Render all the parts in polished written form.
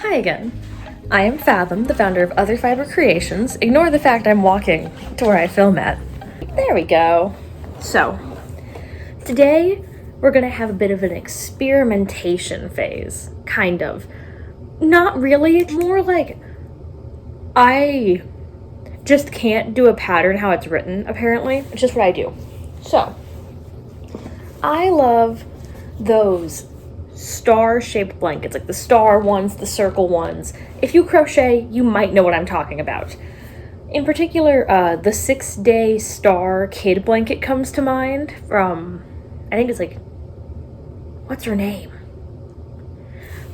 Hi again. I am Fathom, the founder of Other Fiber Creations. Ignore the fact I'm walking to where I film at. There we go. So, today we're gonna have a bit of an experimentation phase. Kind of. Not really, more like I just can't do a pattern how it's written, apparently. It's just what I do. So, I love those star-shaped blankets, like the star ones, the circle ones. If you crochet, you might know what I'm talking about. In particular, the 6-day star kid blanket comes to mind from, I think it's like, what's her name?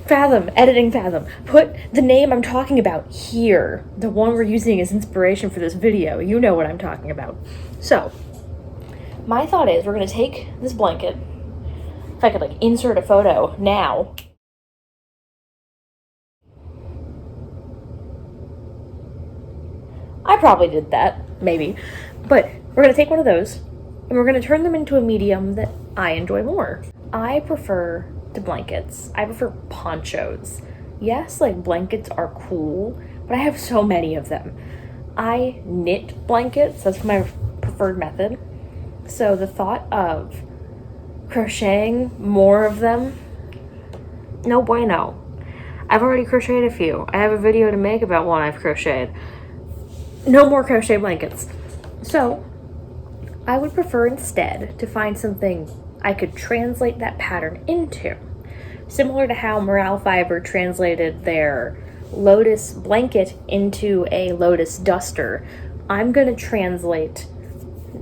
Fathom, editing Fathom. Put the name I'm talking about here. The one we're using as inspiration for this video. You know what I'm talking about. So, my thought is we're gonna take this blanket. If I could like insert a photo now. I probably did that, maybe. But we're gonna take one of those and we're gonna turn them into a medium that I enjoy more. I prefer to blankets. I prefer ponchos. Yes, like blankets are cool, but I have so many of them. I knit blankets, that's my preferred method. So the thought of crocheting more of them, no bueno. I've already crocheted a few. I have a video to make about one I've crocheted. No more crochet blankets. So I would prefer instead to find something I could translate that pattern into. Similar to how Morale Fiber translated their lotus blanket into a lotus duster, I'm gonna translate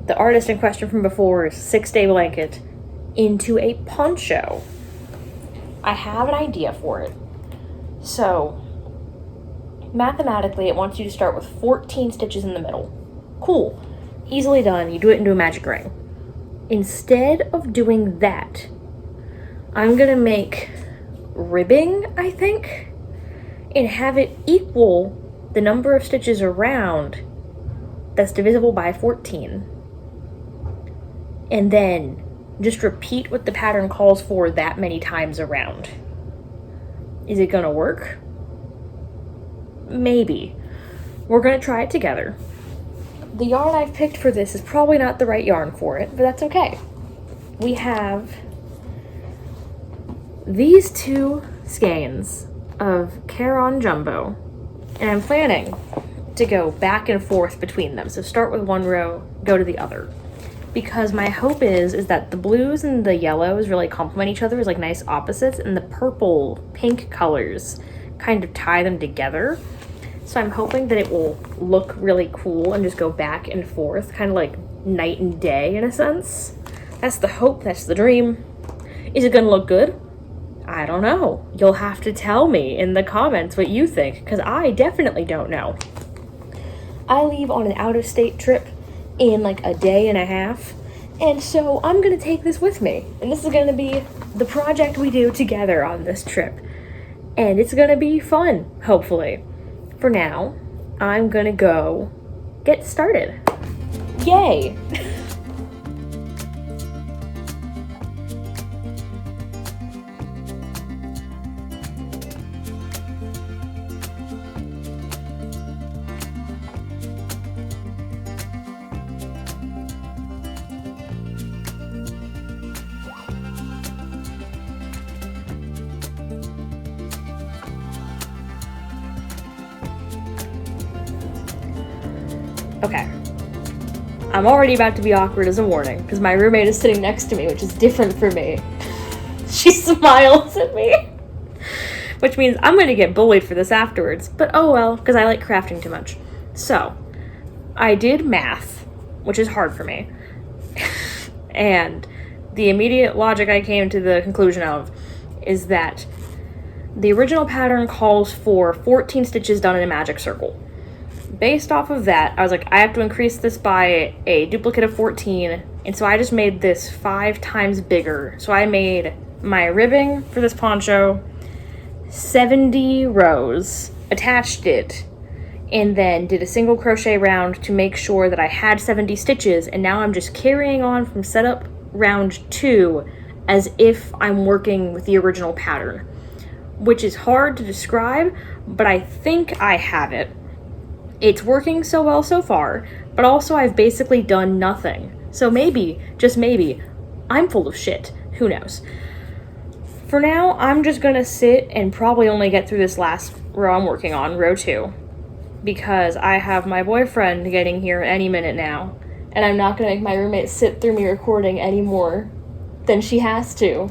the artist in question from before's 6-day blanket into a poncho. I have an idea for it. So, mathematically, it wants you to start with 14 stitches in the middle. Cool. Easily done. You do it into a magic ring. Instead of doing that, I'm gonna make ribbing, I think, and have it equal the number of stitches around that's divisible by 14. And then just repeat what the pattern calls for that many times around. Is it gonna work? Maybe. We're gonna try it together. The yarn I've picked for this is probably not the right yarn for it, but that's okay. We have these two skeins of Caron Jumbo, and I'm planning to go back and forth between them. So start with one row, go to the other. Because my hope is that the blues and the yellows really complement each other as like nice opposites, and the purple pink colors kind of tie them together. So I'm hoping that it will look really cool and just go back and forth, kind of like night and day in a sense. That's the hope, that's the dream. Is it gonna look good? I don't know. You'll have to tell me in the comments what you think, because I definitely don't know. I leave on an out-of-state trip in like a day and a half, and so I'm gonna take this with me, and this is gonna be the project we do together on this trip, and it's gonna be fun, hopefully. For now, I'm gonna go get started. Yay! Okay. I'm already about to be awkward as a warning, because my roommate is sitting next to me, which is different for me. She smiles at me. Which means I'm going to get bullied for this afterwards, but oh well, because I like crafting too much. So, I did math, which is hard for me. And the immediate logic I came to the conclusion of is that the original pattern calls for 14 stitches done in a magic circle. Based off of that, I was like, I have to increase this by a duplicate of 14, and so I just made this 5 times bigger. So I made my ribbing for this poncho 70 rows, attached it, and then did a single crochet round to make sure that I had 70 stitches, and now I'm just carrying on from setup round 2 as if I'm working with the original pattern. which is hard to describe, but I think I have it. It's working so well so far, but also I've basically done nothing. So maybe, just maybe, I'm full of shit. Who knows? For now, I'm just gonna sit and probably only get through this last row I'm working on, row 2, because I have my boyfriend getting here any minute now, and I'm not gonna make my roommate sit through me recording any more than she has to,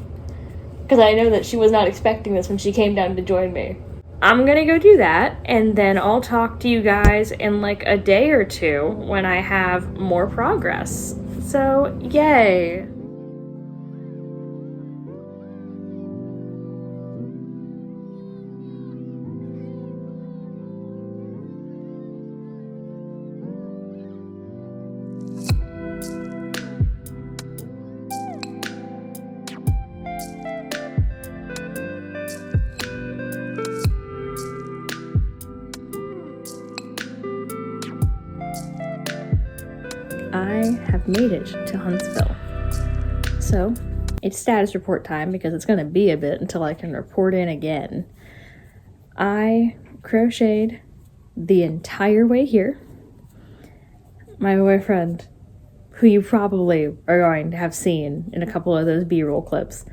because I know that she was not expecting this when she came down to join me. I'm gonna go do that, and then I'll talk to you guys in like a day or two when I have more progress. So, yay! I have made it to Huntsville. So, it's status report time because it's going to be a bit until I can report in again. I crocheted the entire way here. My boyfriend, who you probably are going to have seen in a couple of those B-roll clips,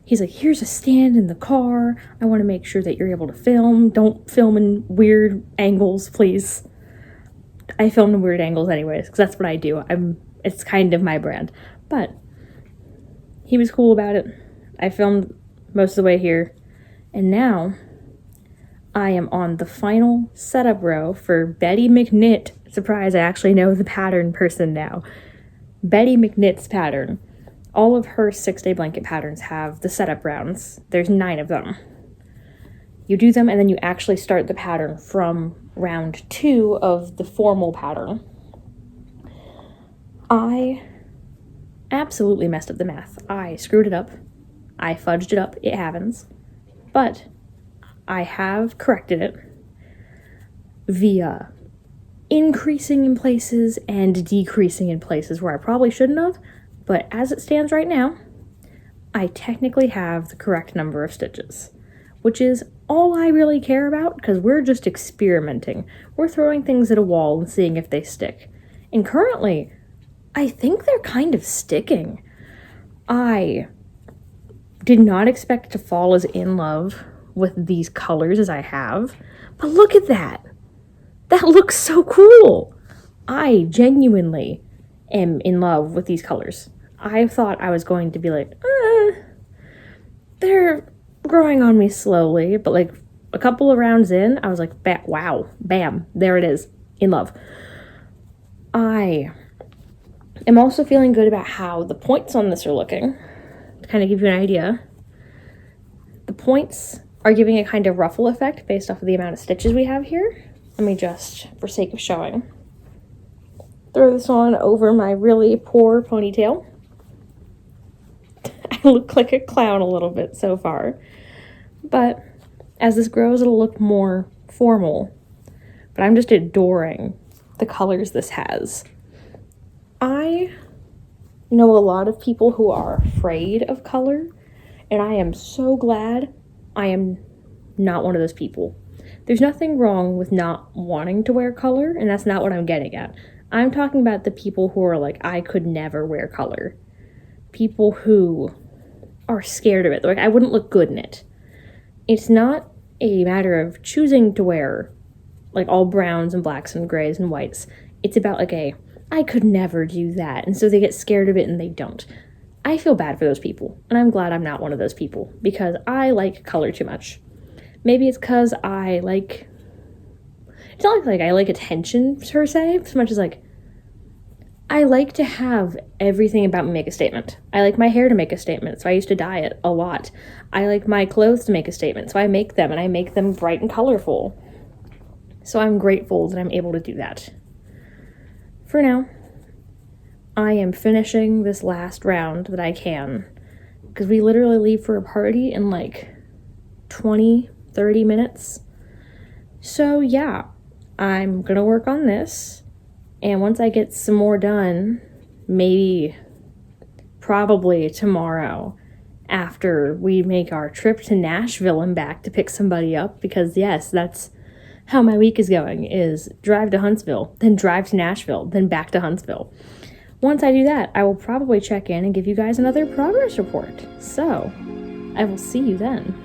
he's like, here's a stand in the car. I want to make sure that you're able to film. Don't film in weird angles, please. I film in weird angles anyways, because that's what I do. It's kind of my brand. But he was cool about it. I filmed most of the way here. And now I am on the final setup row for Betty McKnit. Surprise, I actually know the pattern person now. Betty McKnit's pattern. All of her 6-day blanket patterns have the setup rounds. There's 9 of them. You do them and then you actually start the pattern from round 2 of the formal pattern. I absolutely messed up the math. I screwed it up. I fudged it up. It happens. But I have corrected it via increasing in places and decreasing in places where I probably shouldn't have. But as it stands right now, I technically have the correct number of stitches, which is all I really care about because we're just experimenting. We're throwing things at a wall and seeing if they stick. And currently, I think they're kind of sticking. I did not expect to fall as in love with these colors as I have, but look at that. That looks so cool. I genuinely am in love with these colors. I thought I was going to be like, they're growing on me slowly, but like a couple of rounds in, I was like, wow, bam, there it is, in love. I am also feeling good about how the points on this are looking. To kind of give you an idea, the points are giving a kind of ruffle effect based off of the amount of stitches we have here. Let me just, for sake of showing, throw this on over my really poor ponytail. I look like a clown a little bit so far. But as this grows, it'll look more formal. But I'm just adoring the colors this has. I know a lot of people who are afraid of color, and I am so glad I am not one of those people. There's nothing wrong with not wanting to wear color, and that's not what I'm getting at. I'm talking about the people who are like, I could never wear color. People who are scared of it. They're like, I wouldn't look good in it. It's not a matter of choosing to wear like all browns and blacks and grays and whites. It's about like I could never do that. And so they get scared of it and they don't. I feel bad for those people. And I'm glad I'm not one of those people because I like color too much. Maybe it's because I like, it's not like I like attention per se, so much as like, I like to have everything about me make a statement. I like my hair to make a statement, so I used to dye it a lot. I like my clothes to make a statement, so I make them, and I make them bright and colorful. So I'm grateful that I'm able to do that. For now, I am finishing this last round that I can, because we literally leave for a party in like 20-30 minutes. So yeah, I'm gonna work on this, and once I get some more done, maybe probably tomorrow, after we make our trip to Nashville and back to pick somebody up, because yes, that's how my week is going, is drive to Huntsville, then drive to Nashville, then back to Huntsville. Once I do that, I will probably check in and give you guys another progress report. So, I will see you then.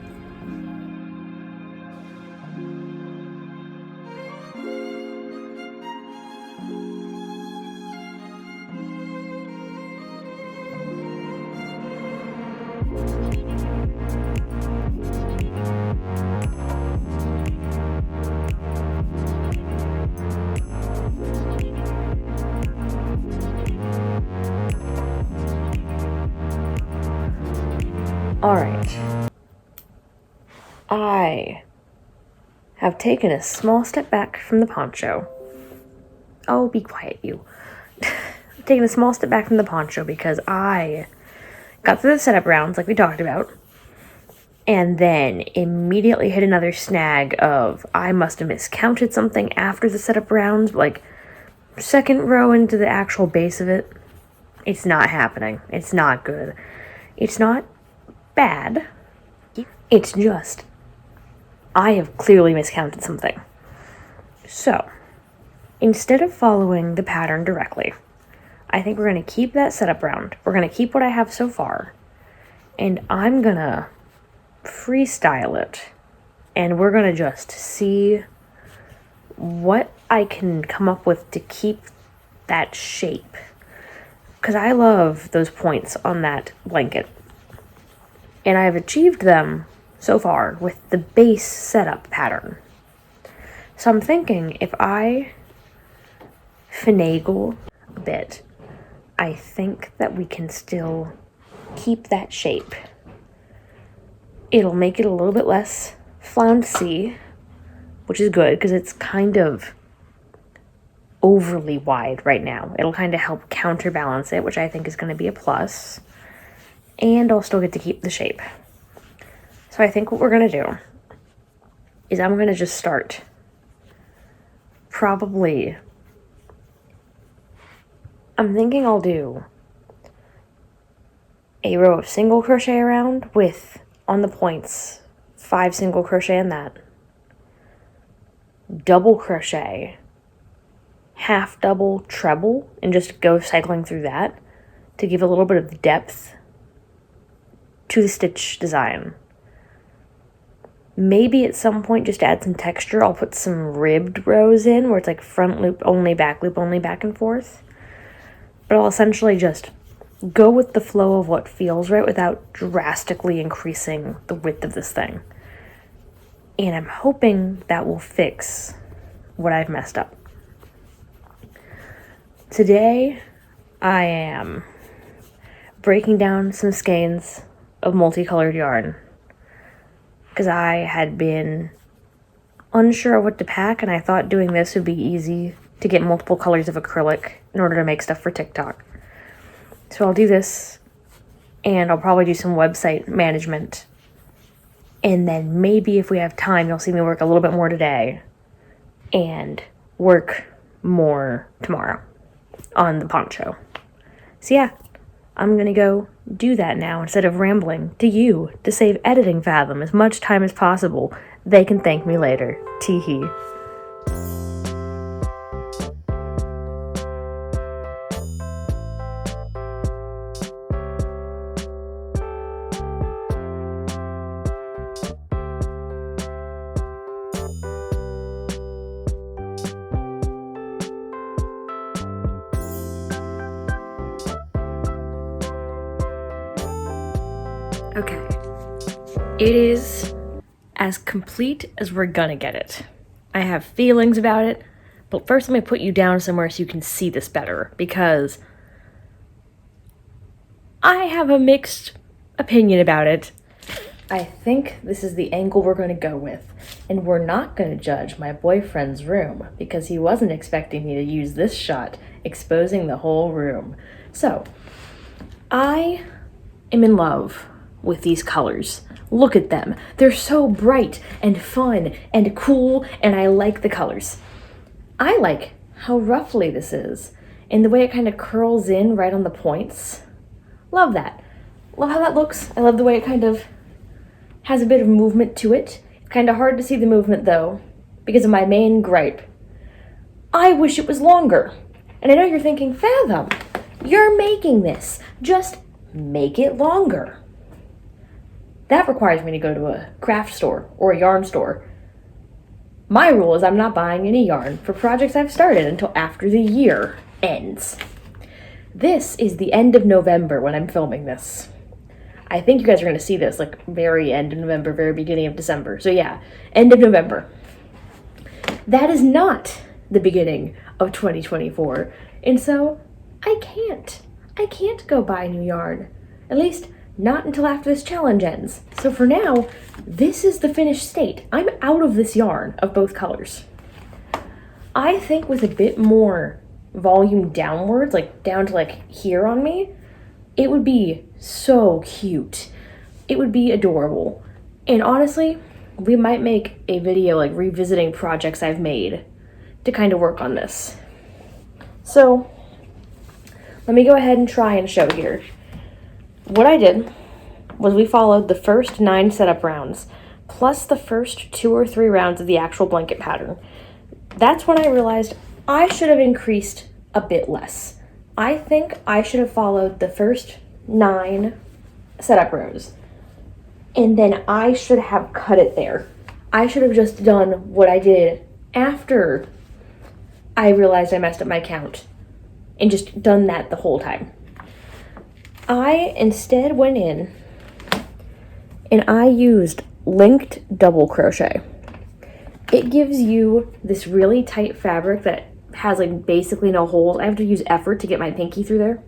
Alright, I have taken a small step back from the poncho. Oh, be quiet, you. I've taken a small step back from the poncho because I got through the setup rounds like we talked about, and then immediately hit another snag of I must have miscounted something after the setup rounds, like second row into the actual base of it. It's not happening. It's not good. It's not bad. It's just I have clearly miscounted something. So, instead of following the pattern directly, I think we're going to keep that setup round. We're going to keep what I have so far, and I'm going to freestyle it, and we're going to just see what I can come up with to keep that shape. Because I love those points on that blanket. And I've achieved them so far with the base setup pattern. So I'm thinking if I finagle a bit, I think that we can still keep that shape. It'll make it a little bit less flouncy, which is good because it's kind of overly wide right now. It'll kind of help counterbalance it, which I think is going to be a plus. And I'll still get to keep the shape. So I think what we're going to do is I'm going to just start probably, I'm thinking I'll do a row of single crochet around with, on the points, 5 single crochet in that, double crochet, half double, treble, and just go cycling through that to give a little bit of depth to the stitch design. Maybe at some point, just to add some texture, I'll put some ribbed rows in where it's like front loop only, back and forth. But I'll essentially just go with the flow of what feels right without drastically increasing the width of this thing. And I'm hoping that will fix what I've messed up. Today, I am breaking down some skeins of multicolored yarn because I had been unsure of what to pack, and I thought doing this would be easy to get multiple colors of acrylic in order to make stuff for TikTok. So I'll do this, and I'll probably do some website management, and then maybe if we have time, you'll see me work a little bit more today and work more tomorrow on the poncho. So yeah, I'm gonna go do that now instead of rambling to you to save editing Fathom as much time as possible. They can thank me later. Tee-hee. Okay, it is as complete as we're gonna get it. I have feelings about it, but first let me put you down somewhere so you can see this better, because I have a mixed opinion about it. I think this is the angle we're gonna go with, and we're not gonna judge my boyfriend's room, because he wasn't expecting me to use this shot, exposing the whole room. So, I am in love with these colors. Look at them. They're so bright and fun and cool, and I like the colors. I like how ruffly this is and the way it kind of curls in right on the points. Love that. Love how that looks. I love the way it kind of has a bit of movement to it. It's kind of hard to see the movement though, because of my main gripe. I wish it was longer. And I know you're thinking, Fathom, you're making this. Just make it longer. That requires me to go to a craft store or a yarn store. My rule is I'm not buying any yarn for projects I've started until after the year ends. This is the end of November when I'm filming this. I think you guys are going to see this like very end of November, very beginning of December. So yeah, end of November. That is not the beginning of 2024. And so I can't go buy new yarn. At least not until after this challenge ends. So for now, this is the finished state. I'm out of this yarn of both colors. I think with a bit more volume downwards, like down to like here on me, it would be so cute. It would be adorable. And honestly, we might make a video like revisiting projects I've made to kind of work on this. So let me go ahead and try and show here. What I did was we followed the first 9 setup rounds plus the first 2 or 3 rounds of the actual blanket pattern. That's when I realized I should have increased a bit less. I think I should have followed the first 9 setup rows and then I should have cut it there. I should have just done what I did after I realized I messed up my count and just done that the whole time. I instead went in and I used linked double crochet. It gives you this really tight fabric that has like basically no holes. I have to use effort to get my pinky through there.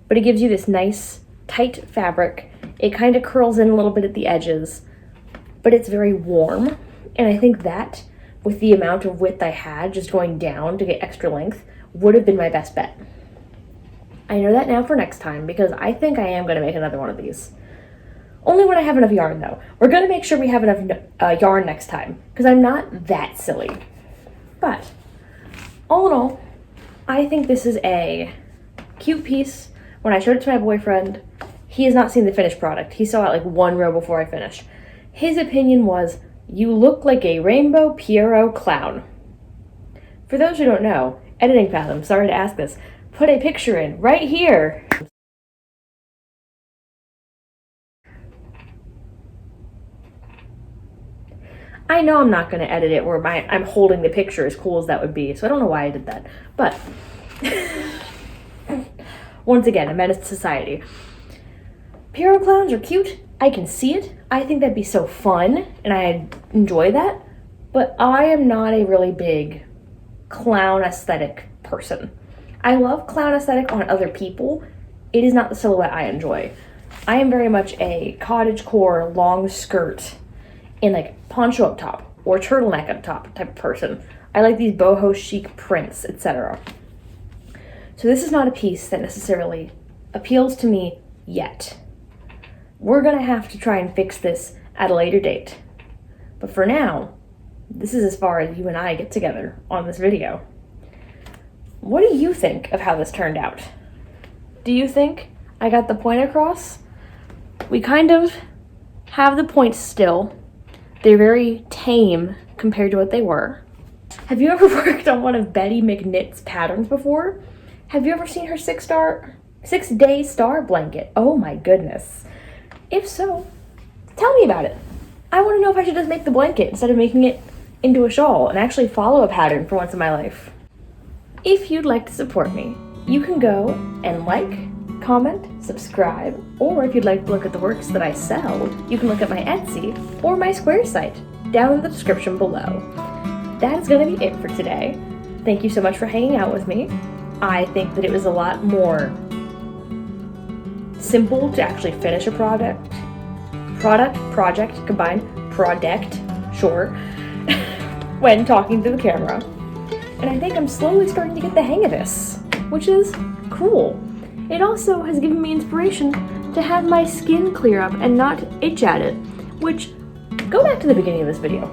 But it gives you this nice tight fabric. It kind of curls in a little bit at the edges, but it's very warm. And I think that with the amount of width I had just going down to get extra length would have been my best bet. I know that now for next time because I think I am going to make another one of these. Only when I have enough yarn though. We're going to make sure we have enough yarn next time because I'm not that silly. But all in all, I think this is a cute piece. When I showed it to my boyfriend, he has not seen the finished product. He saw it like 1 row before I finished. His opinion was, you look like a rainbow Pierrot clown. For those who don't know, editing Fathom, sorry to ask this, put a picture in right here. I know I'm not going to edit it where I'm holding the picture, as cool as that would be, so I don't know why I did that. But once again, a menace to society. Pierrot clowns are cute. I can see it. I think that'd be so fun, and I enjoy that. But I am not a really big clown aesthetic person. I love clown aesthetic on other people. It is not the silhouette I enjoy. I am very much a cottagecore, long skirt, and like poncho up top or turtleneck up top type of person. I like these boho chic prints, etc. So this is not a piece that necessarily appeals to me yet. We're gonna have to try and fix this at a later date. But for now, this is as far as you and I get together on this video. What do you think of how this turned out? Do you think I got the point across? We kind of have the points still. They're very tame compared to what they were. Have you ever worked on one of Betty McKnit's patterns before? Have you ever seen her 6-day star blanket? Oh my goodness. If so, tell me about it. I want to know if I should just make the blanket instead of making it into a shawl and actually follow a pattern for once in my life. If you'd like to support me, you can go and like, comment, subscribe, or if you'd like to look at the works that I sell, you can look at my Etsy or my Square site down in the description below. That is going to be it for today. Thank you so much for hanging out with me. I think that it was a lot more simple to actually finish a project, sure, when talking to the camera. And I think I'm slowly starting to get the hang of this, which is cool. It also has given me inspiration to have my skin clear up and not itch at it, which, go back to the beginning of this video.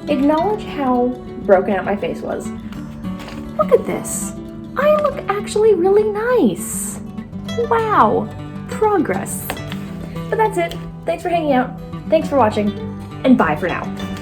Acknowledge how broken out my face was. Look at this. I look actually really nice. Wow. progress. But that's it. Thanks for hanging out. Thanks for watching. And bye for now.